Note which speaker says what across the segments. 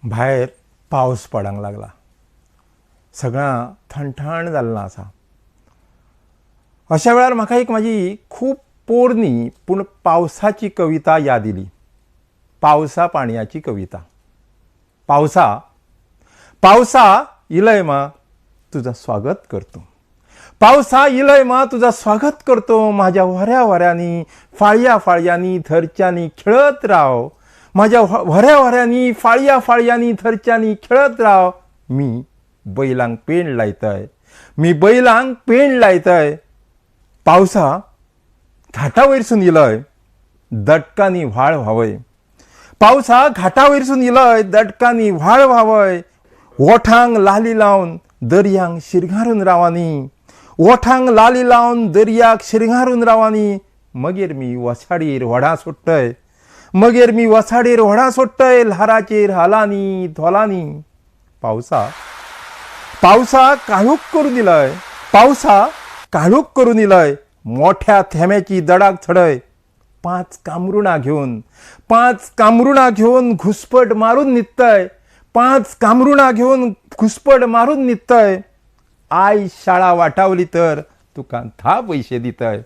Speaker 1: भायर पावस पडंक लागला. सगळां थंडथंड जाल्लो आसा. अशा वेळार म्हाका एक म्हाजी खूब पोरणी पूण पावसाची कविता याद येयली. पावसा पाणयाची कविता. पावसा पावसा इलय मा तुझं स्वागत करतो. पावसा इलय मा तुझं स्वागत करतो. माझ्या वऱ्या वऱ्यांनी फाळया फाळयांनी धरच्यांनी खेळत राव. माझ्या वऱ्या वऱ्यांनी फाळया फाळयांनी धरच्यांनी खेळत राव. मी बैलांक पेंड लायतय. मी बैलांक पेंड लायतय. पावसा घाटा वयरसून इलय दटकांनी व्हाळ व्हावय. पावसा घाटा वयरसून इलय दटकांनी व्हाळ व्हावय. ओठांक लाली लावन दर्यांक शिरगारून रावानी. ओठांक लाली लावन दर्याक शिरगारून रावानी. मगेर मी वसाडीर व्हडा सोडटय. मगेर मी वसाडीर व्हडा सोडटय. ल्हाराचेर हालांनी धोलांनी. पावसा पावसा काळोख करून इलय. पावसा काळोख करून इलय. मोठ्या थेंब्याची दडाक चढय. 5 कामरुणां घेवन घुसपट मारून न्हिदतय. 5 कामरुणां घेवन घुसपट मारून न्हिदतय. आयज शाळा वाटावली तर तुका 10 पैसे दितय.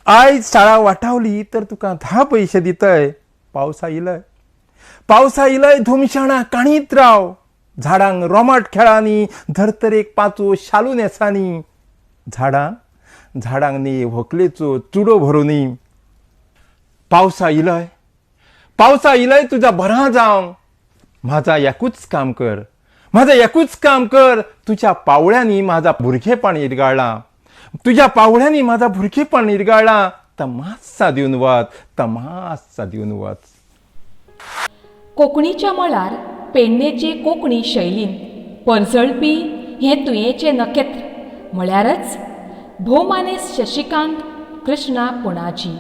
Speaker 1: आयज शाळा वाटावली तर तुका 10 पैसे दितय. पावसा इलय. पावसा इलय धुमशाणा काणीत राव. झाडांक रोमाट खेळांनी धर्तरेक पांचवो शालू नेसांनी. झाडांक नी व्हंकलेचो चुडो भरोनी. पावसा इलय. पावसा इलय तुझा बरां जावं. माझा एकूच काम कर. माझा एकूच काम कर. तुझ्या पावळ्यांनी माझा भुरगेपण इरगाळ्ळां. तुझ्या पावळ्यांनी माझा भुरगेपण इरगाळ्ळां. तमास्सा दिवन वच. तमास्सा दिवन वच.
Speaker 2: कोंकणीच्या मळार पेडणेचे कोंकणी शैलीन परजळपी हें तुयेचें नखेत्र म्हळ्यारच भोवमानेस्त शशिकांत कृष्णा पुणाजी.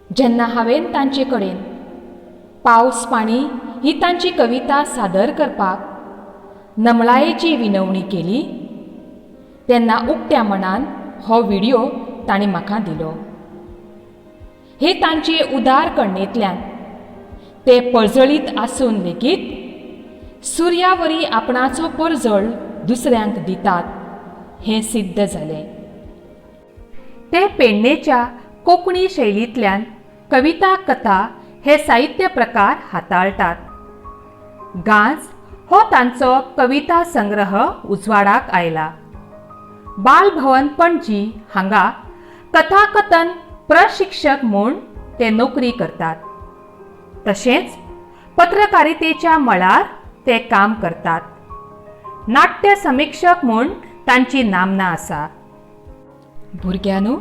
Speaker 2: जेन्ना हांवें तांचे कडेन पावस पाणी ही तांची कविता सादर करपाक नमळायेची विनवणी केली तेन्ना उक्त्या मनान हो व्हिडिओ तांणी म्हाका दिलो. हे तांचे उदार कण्णेंतल्यान ते परजळीत आसून लेगीत सुर्यावरी आपणाचो परजळ दुसऱ्यांक दितात हें सिद्ध जालें. ते पेडणेच्या कोंकणी शैलींतल्यान कविता कथा हे साहित्य प्रकार हाताळटात. गांज हो तांचो कविता संग्रह उजवाडाक आयला. बालभवन पणजी हांगा कथाकथन प्रशिक्षक म्हूण ते नोकरी करतात. तशेंच पत्रकारितेच्या मळार ते काम करतात. नाट्य समीक्षक म्हूण तांची नामना आसा. भुरग्यांनो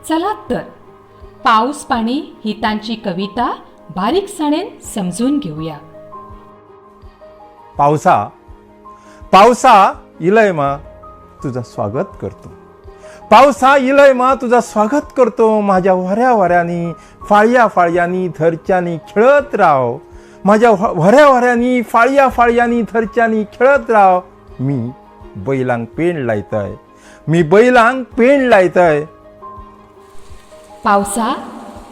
Speaker 2: चलात तर पावस पाणी ही तांची कविता बारीकसाणेन समजून घेवया.
Speaker 1: पावसा पावसा इलय मा तुझं स्वागत करतो. पावसा इलय मा तुझं स्वागत करतो. माझ्या वऱ्या वऱ्यांनी फाळया फाळयांनी धरच्यांनी खेळत राव. माझ्या वऱ्या वऱ्यांनी फाळया फाळयांनी धरच्यांनी खेळत राव. मी बैलांक पेंड लायतय. मी बैलांक पेंड लायतय.
Speaker 2: पावसा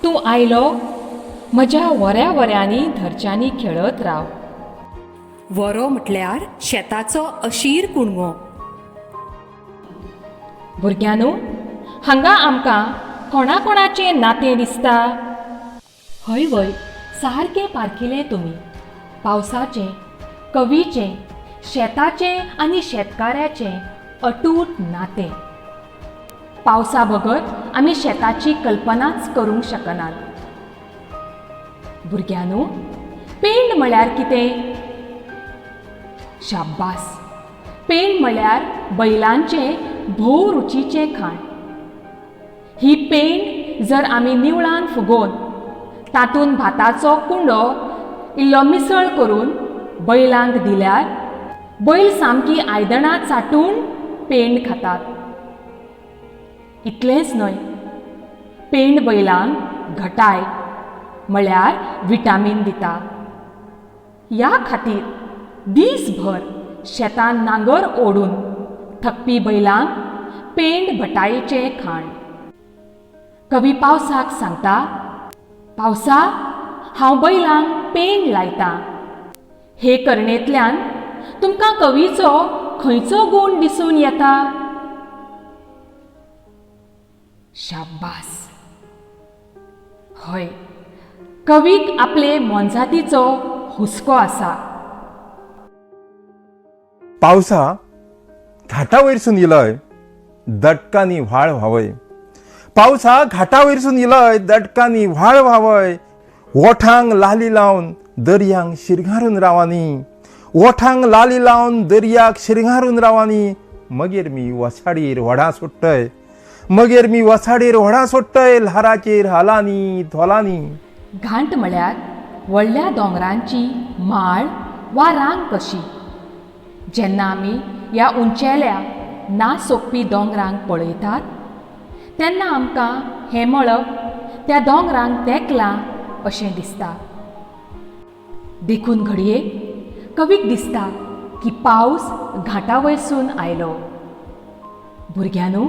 Speaker 2: तूं आयलो म्हज्या वऱ्या वऱ्यांनी धरच्यांनी खेळत राव. वरो म्हटल्यार शेताचो अशीर कुणगो. भुरग्यांनो हांगा आमकां कोणाकोणाचें नातें दिसता. हय वय सारकें पारखिलें तुमी. पावसाचें, कवीचें, शेताचें आनी शेतकाऱ्याचें अटूट नातें. पावसा बगर आमी शेताची कल्पनाच करूंक शकनात. भुरग्यांनो पेंड म्हळ्यार कितें? शाब्बास. पेंड म्हळ्यार बैलांचें भोव रुचीचें खाण. ही पेंड जर आमी निवळान फुगोवन तातूंत भाताचो कुंडो इल्लो मिसळ करून बैलांक दिल्यार बैल सामकी आयदनां चाटून पेंड खातात. इतलेंच न्हय, पेंड बैलांक घटाय म्हळ्यार विटामीन दिता. ह्या खातीर दीसभर शेतान नांगर ओडून थकपी बैलांक पेंड भटायेचें खाण. कवी पावसाक सांगता, पावसा हांव बैलांक पेंड लायतां. हे करणेंतल्यान तुमकां कवीचो खंयचो गूण दिसून येता? शाब्बास. हय, कवीक आपले मोनजातीचो हुस्को आसा.
Speaker 1: पावसा घाटा वयरसून इलय दटकांनी व्हाळ व्हावय. पावसा घाटा वयरसून इलय दटकांनी व्हाळ व्हावय. ओठांक लाली लावन दर्यांक शिरगारून रावानी. ओठांक लाली लावन दर्याक शिरगारून रावानी. मगेर मी वसाडीर व्हडां सोडटय. मगेर मी वसाडीर व्हडां सोडटय ल्हाराचेर हालांनी धोलांनी.
Speaker 2: घांट म्हळ्यार व्हडल्या दोंगरांची माळ वा रांग कशी. जेन्ना आमी ह्या उंचेल्या ना सोंपपी दोंगरांक पळयतात तेन्ना आमकां हें मळब त्या दोंगरांक तेंकलां अशें दिसता. देखून घडये कवीक दिसता की पावस घाटा वयरसून आयलो. भुरग्यांनो,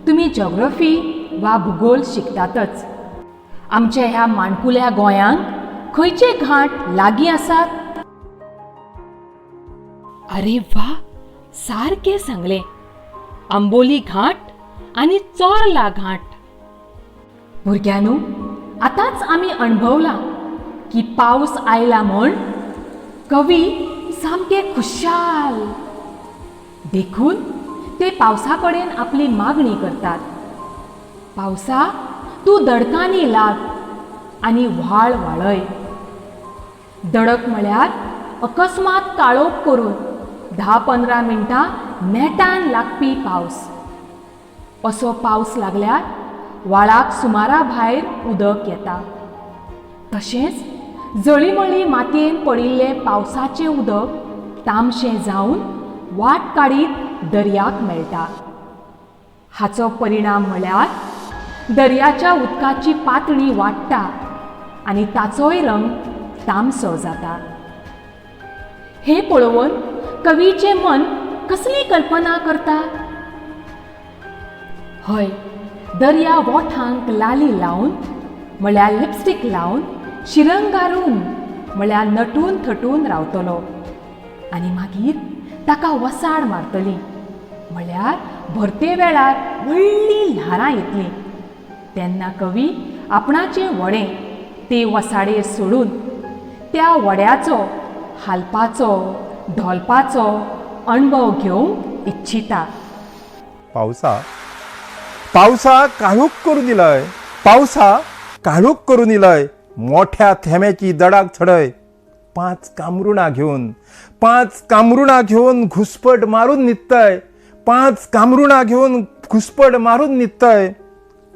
Speaker 2: तुमी जॉग्रफी वा भुगोल शिकतातच. आमच्या ह्या माणकुल्या गोंयांक खंयचे घाट लागीं आसात? अरे वा, सारकें सांगलें. आंबोली घाट आनी चोरला घाट. भुरग्यांनो, आतांच आमी अणभवलां की पावस आयला म्हण कवी सामके खुशाल. देखून ते पावसा कडेन आपली मागणी करतात. पावसा, तूं दडकांनी लाग आनी व्हाळ व्हाळय. दडक म्हळ्यार अकस्मात काळोख करून 10-15 मिनटां नेटान लागपी पावस. असो पावस लागल्यार व्हाळाक सुमारा भायर उदक येता. तशेंच जळीमळी मातयेन पडिल्लें पावसाचें उदक तामशें जावन वाट काडीत दर्याक मेळटा. हाचो परिणाम म्हळ्यार दर्याच्या उदकाची पातळी वाडटा आनी ताचोय रंग तामसो जाता. हे पळोवन कवीचें मन कसली कल्पना करता? हय, दर्या ओठांक लाली लावन म्हळ्यार लिपस्टीक लावन शिरंगारून म्हळ्यार नटून थटून रावतलो आनी मागीर ताका वसाड मारतली म्हळ्यार भरते वेळार व्हडली ल्हारां येतलीं. तेन्ना कवी आपणाचें व्हडें ते वसाडेर सोडून त्या व्हड्याचो हालपाचो ढोलपाचो अणभव घेवंक इच्छिता.
Speaker 1: पावसा काळोख करून इलय. पावसा काळोख करून इलय. मोठ्या थेंब्याची दडाक चढय. 5 कामरुणां घेवन घुसपट मारून न्हिदतय. 5 कामरुणां घेवन घुसपट मारून न्हिदतय.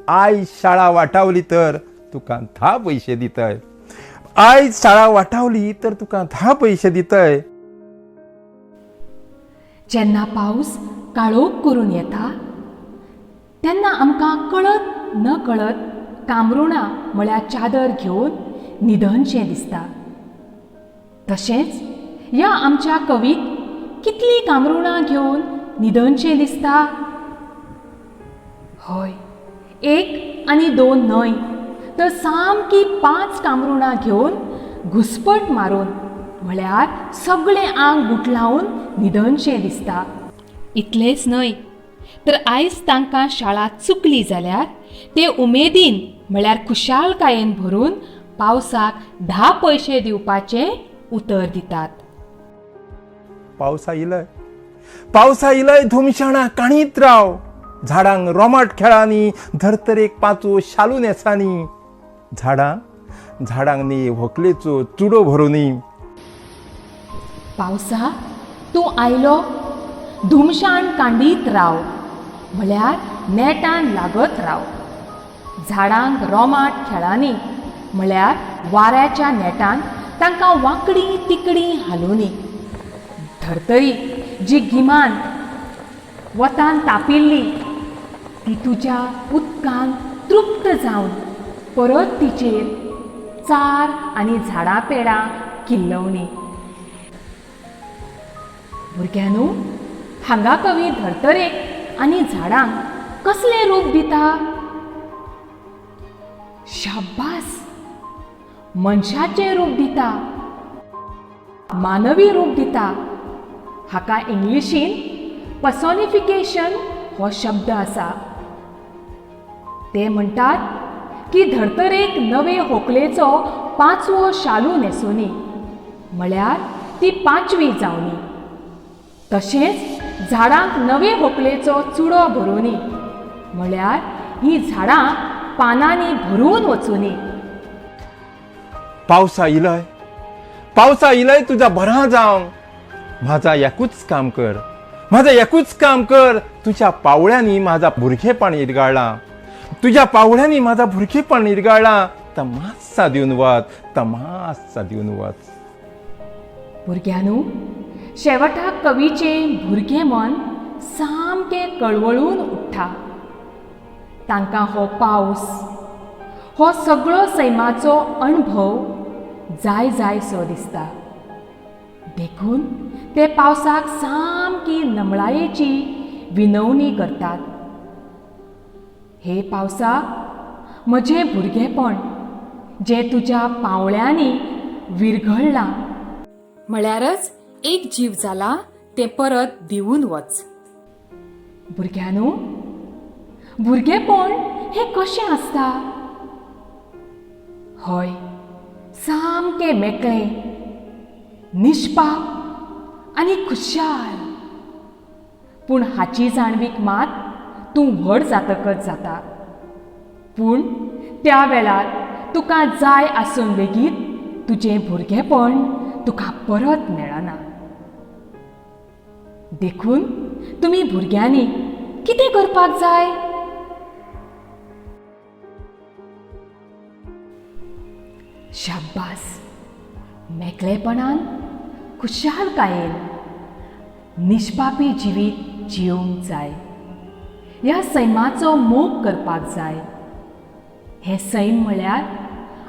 Speaker 1: आयज शाळा वाटावली तर तुका 10 पयशे दितय. आयज शाळा वाटावली तर तुका 10 पयशे दितय.
Speaker 2: जेन्ना पावस काळोख करून येता तेन्ना आमकां कळत नकळत कामरुणां म्हळ्यार चादर घेवन न्हिदनशें दिसता. तशेंच ह्या आमच्या कवीक कितलीं कामरुणां घेवन न्हिदनशें दिसता? हय, 1 आनी 2 न्हय तर सामकी 5 कामरुणां घेवन घुसपट मारून म्हळ्यार सगळें आंग गुठलावन न्हिदनशें दिसता. इतलेंच न्हय तर आयज तांकां शाळा चुकली जाल्यार ते उमेदीन म्हळ्यार खुशालकायेन भरून पावसाक 10 पयशे दिवपाचें उतर दितात.
Speaker 1: पावसा इलय धुमशाणां काणीत राव. झाडांक रोमाट खेळांनी धर्तरेक पांचवो शालू नेसांनी. झाडांक नी व्हंकलेचो चुडो भरोनी.
Speaker 2: पावसा, तूं आयलो धुमशाण कांडीत राव म्हळ्यार नेटान लागत राव. झाडांक रोमाट खेळांनी म्हळ्यार वाऱ्याच्या नेटान तांकां वांकडी तिकडी हालोवनी. धर्तरी जी गिमान वतान तापिल्ली ती तुज्या उदकान तृप्त जावन परत तिचेर चार आनी झाडां पेडां किल्लवनी. भुरग्यांनो, हांगा कवी धर्तरेक आनी झाडांक कसलें रूप दिता? शाब्बास, मनशाचें रूप दिता. मानवी रूप दिता. हाका इंग्लिशीन पर्सोनिफिकेशन हो शब्द आसा. ते म्हणटात की धर्तरेक नवे व्हंकलेचो 5वो शालू न्हेसोनी, म्हळ्यार ती 5वी जावनी. तशेंच झाडांक नवे व्हंकलेचो चुडो भरोनी, म्हळ्यार ही झाडां पानांनी भरून वचुनी.
Speaker 1: पावसा इलय तुझा बरा जावं. माझा एकूच काम कर, माझं एकूच काम कर. तुझ्या पावळ्यांनी माझा भुरगेपण इरगाळ्ळा, तुझ्या पावळ्यांनी माझा भुरगेपण इरगाळ्ळा. तमासा दिवन वच, तमासा दिवन वच.
Speaker 2: भुरग्यांनू, शेवटाक कवीचें भुरगें मन सामकें कळवळून उठ्ठा. तांकां हो पावस, हो सगळो सैमाचो अणभव जाय जायसो दिसता. देखून ते पावसाक सामकी नमळायेची विनवणी करतात. हे पावसा, म्हजें भुरगेपण जें तुज्या पावळ्यांनी विरघळ्ळां, म्हळ्यारच एक जीव जाला तें परत दिवून वच. भुरग्यांनू, भुरगेपण हें कशें आसता? हय, सामकें मेकळें, निश्पाप आनी खुशाल. पूण हाची जाणवीक मात तूं व्हड जातकच जाता. पूण त्या वेळार तुका जाय आसून लेगीत तुजें भुरगेपण तुका परत मेळना. देखून तुमी भुरग्यांनी कितें करपाक जाय? शाब्बास, मेकळेपणान, खुशालकायेन, निश्पापी जिवीत जिवंक जाय. ह्या सैमाचो मोग करपाक जाय. हें सैम म्हळ्यार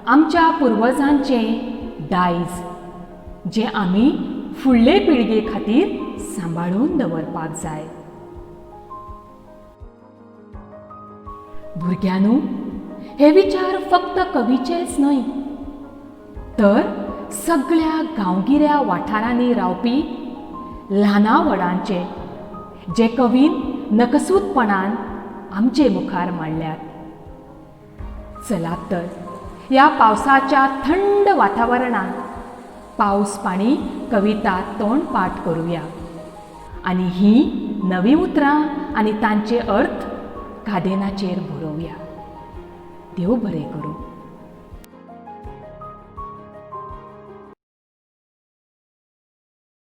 Speaker 2: आमच्या पुर्वजांचें दायज, जें आमी फुडले पिळगे खातीर सांबाळून दवरपाक जाय. भुरग्यांनू, हे विचार फक्त कवीचेच न्हय, तर सगळ्या गांवगिऱ्या वाठारांनी रावपी ल्हाना व्हडांचे, जे कवीन नकसूदपणान आमचे मुखार मांडल्यात. चलात तर ह्या पावसाच्या थंड वातावरणांत पावस पाणी कविता तोंडपाठ करुया आनी ही नवी उतरां आनी तांचे अर्थ कादेनाचेर बरोवया. देव बरें करूं.